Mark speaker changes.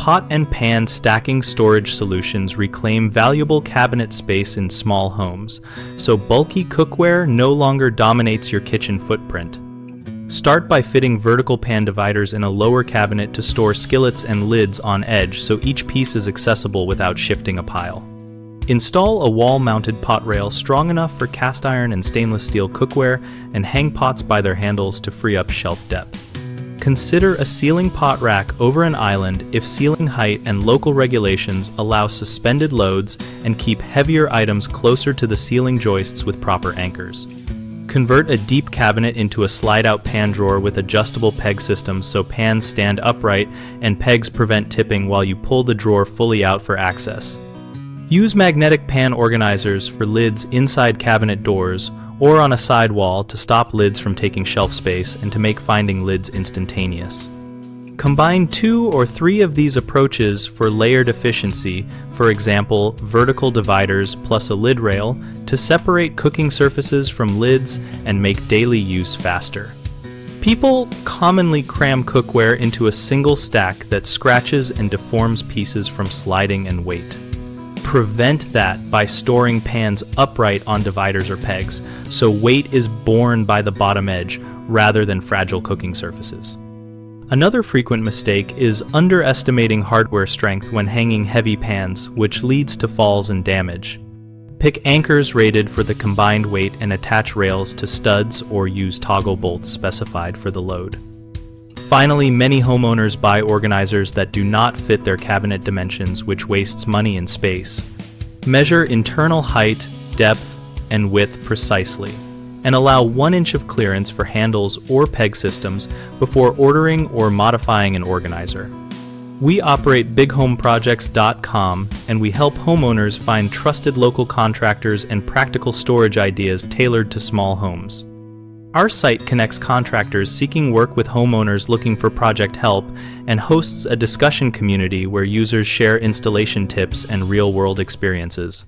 Speaker 1: pot and pan stacking storage solutions reclaim valuable cabinet space in small homes, so bulky cookware no longer dominates your kitchen footprint. Start by fitting vertical pan dividers in a lower cabinet to store skillets and lids on edge so each piece is accessible without shifting a pile. Install a wall-mounted pot rail strong enough for cast iron and stainless steel cookware and hang pots by their handles to free up shelf depth. Consider a ceiling pot rack over an island if ceiling height and local regulations allow suspended loads and keep heavier items closer to the ceiling joists with proper anchors. Convert a deep cabinet into a slide-out pan drawer with adjustable peg systems so pans stand upright and pegs prevent tipping while you pull the drawer fully out for access. Use magnetic pan organizers for lids inside cabinet doors or on a side wall to stop lids from taking shelf space and to make finding lids instantaneous. Combine 2 or 3 of these approaches for layered efficiency, for example, vertical dividers plus a lid rail, to separate cooking surfaces from lids and make daily use faster. People commonly cram cookware into a single stack that scratches and deforms pieces from sliding and weight. Prevent that by storing pans upright on dividers or pegs, so weight is borne by the bottom edge rather than fragile cooking surfaces. Another frequent mistake is underestimating hardware strength when hanging heavy pans, which leads to falls and damage. Pick anchors rated for the combined weight and attach rails to studs or use toggle bolts specified for the load. Finally, many homeowners buy organizers that do not fit their cabinet dimensions, which wastes money and space. Measure internal height, depth, and width precisely, and allow 1 inch of clearance for handles or peg systems before ordering or modifying an organizer. We operate bighomeprojects.com, and we help homeowners find trusted local contractors and practical storage ideas tailored to small homes. Our site connects contractors seeking work with homeowners looking for project help and hosts a discussion community where users share installation tips and real-world experiences.